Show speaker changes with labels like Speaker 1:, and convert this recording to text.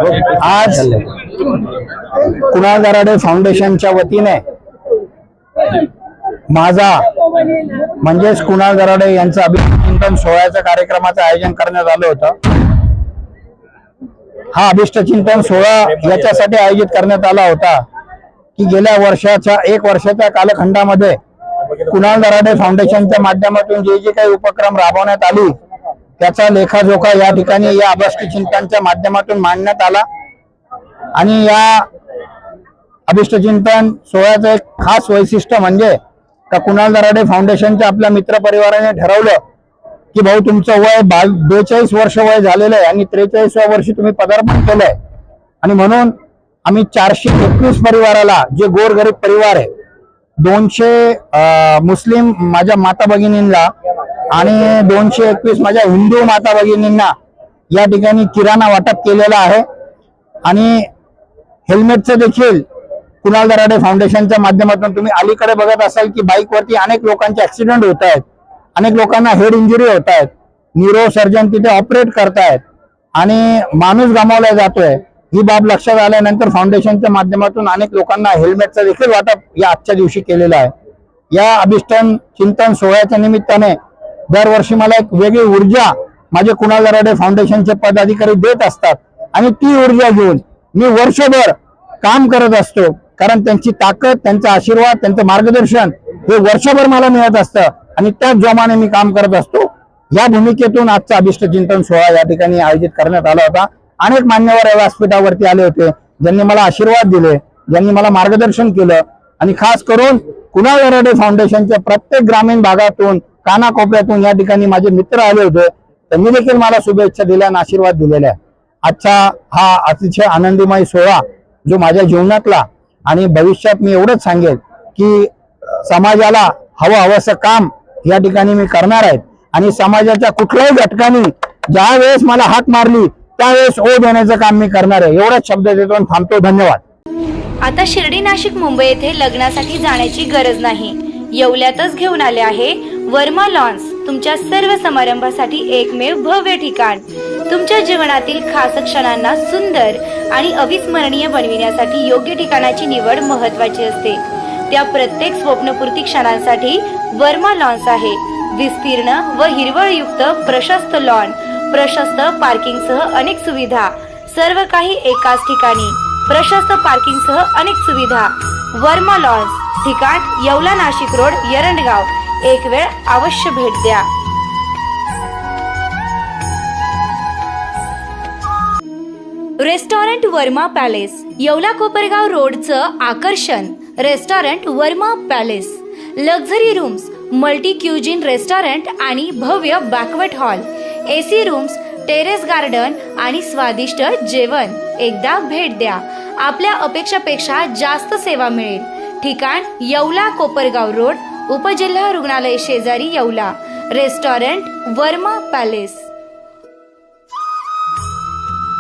Speaker 1: आज कुणाल दराडे फाउंडेशनच्या वतीने माझा म्हणजेच कुणाल दराडे यांचं अभिष्टचिंतन सोहळ्याच्या कार्यक्रमाचं आयोजन करण्यात आलं होतं। हा अभिष्टचिंतन सोहळा याच्यासाठी आयोजित करण्यात आला होता की गेल्या वर्षाच्या 1 वर्षाच्या कालखंडामध्ये कुणाल दराडे फाउंडेशनच्या माध्यमातून जे काही उपक्रम राबवण्यात आली त्याचा लेखाजोखा या ठिकाणी या अभिष्टचिंतनच्या माध्यमातून मांडण्यात आला। आणि या अभिष्टचिंतन सोहळ्याचं एक खास वैशिष्ट्य म्हणजे का कुणाल दराडे फाउंडेशनच्या आपल्या मित्र परिवाराने ठरवलं की भाऊ तुमचं वय 42 वर्ष वय झालेलं आहे आणि 43व्या वर्षी तुम्ही पदार्पण केलंय आणि म्हणून आम्ही 421 परिवाराला, जे गोरगरीब परिवार आहे, 200 मुस्लिम माझ्या माता भगिनींना आणि 221 माझ्या हिंदू माता भगिनींना या ठिकाणी किराणा वाटप केलेला आहे। आणि हेल्मेटचं देखील कुणाल दराडे फाउंडेशनच्या माध्यमातून तुम्ही अलीकडे बघत असाल की बाईकवरती अनेक लोकांचे ऍक्सिडेंट होत आहेत, अनेक लोकांना हेड इंजुरी होत आहेत, न्यूरो सर्जन तिथे ऑपरेट करतायत आणि माणूस गमावला जातोय। ही बाब लक्षात आल्यानंतर फाउंडेशनच्या माध्यमातून अनेक लोकांना हेल्मेटचं देखील वाटप या आजच्या दिवशी केलेलं आहे। या अभिष्टन चिंतन सोहळ्याच्या निमित्ताने दरवर्षी मला एक वेगळी ऊर्जा माझे कुणाल दराडे फाउंडेशनचे पदाधिकारी देत असतात आणि ती ऊर्जा घेऊन मी वर्षभर काम करत असतो, कारण त्यांची ताकद, त्यांचा आशीर्वाद, त्यांचं मार्गदर्शन हे वर्षभर मला मिळत असतं आणि त्याच जोमाने मी काम करत असतो। या भूमिकेतून आजचा अभिष्टचिंतन सोहळा या ठिकाणी आयोजित करण्यात आला होता। अनेक मान्यवर या व्यासपीठावरती आले होते, ज्यांनी मला आशीर्वाद दिले, ज्यांनी मला मार्गदर्शन केलं आणि खास करून कुणाल दराडे फाउंडेशनच्या प्रत्येक ग्रामीण भागातून, कानाकोपऱ्यातून या ठिकाणी माझे मित्र आले होते, त्यांनी देखील मला शुभेच्छा दिल्या आणि आशीर्वाद दिलेला आहे। आजचा हा अतिशय आनंदमय सोहळा जो माझ्या जीवनातला आणि भविष्यात मी एवढंच सांगेल की समाजाला हवंसं काम या ठिकाणी मी करणार आहे आणि समाजाच्या कुठल्याही घटकांनी ज्या वेळेस मला हाक मारली त्यावेळेस ओ देण्याचं काम मी करणार आहे। एवढाच शब्द देतो, थांबतो। धन्यवाद।
Speaker 2: आता शिर्डी, नाशिक, मुंबई येथे लग्नासाठी जाण्याची गरज नाही, येवल्यातच घेऊन आले आहे वर्मा लॉन्स, तुमच्या सर्व समारंभासाठी एकमेव भव्य ठिकाण। तुमच्या जीवनातील खास क्षणांना सुंदर आणि अविस्मरणीय बनविण्यासाठी योग्य ठिकाणाची निवड महत्त्वाची असते। त्या प्रत्येक स्वप्नपूर्ती क्षणांसाठी वर्मा लॉन्स आहे। विस्तीर्ण व हिरवळयुक्त प्रशस्त लॉन, प्रशस्त पार्किंगसह अनेक सुविधा, सर्व काही एकाच ठिकाणी, प्रशस्त पार्किंगसह अनेक सुविधा। वर्मा लॉन्स, ठिकाण येवला, नाशिक रोड, एरंडगाव। एक वेळ अवश्य भेट द्या। रेस्टॉरंट वर्मा पॅलेस, येवला कोपरगाव रोडचं आकर्षण। Restaurant Verma palace, luxury rooms, multi cuisine restaurant आणि भव्य banquet hall, AC rooms, terrace garden आणि स्वादिष्ट जेवण। एकदा भेट द्या, आपल्या अपेक्षापेक्षा जास्त सेवा मिळेल। ठिकाण येवला कोपरगाव रोड, उपजिल्हा रुग्णालय शेजारी, येवला। Restaurant Verma palace.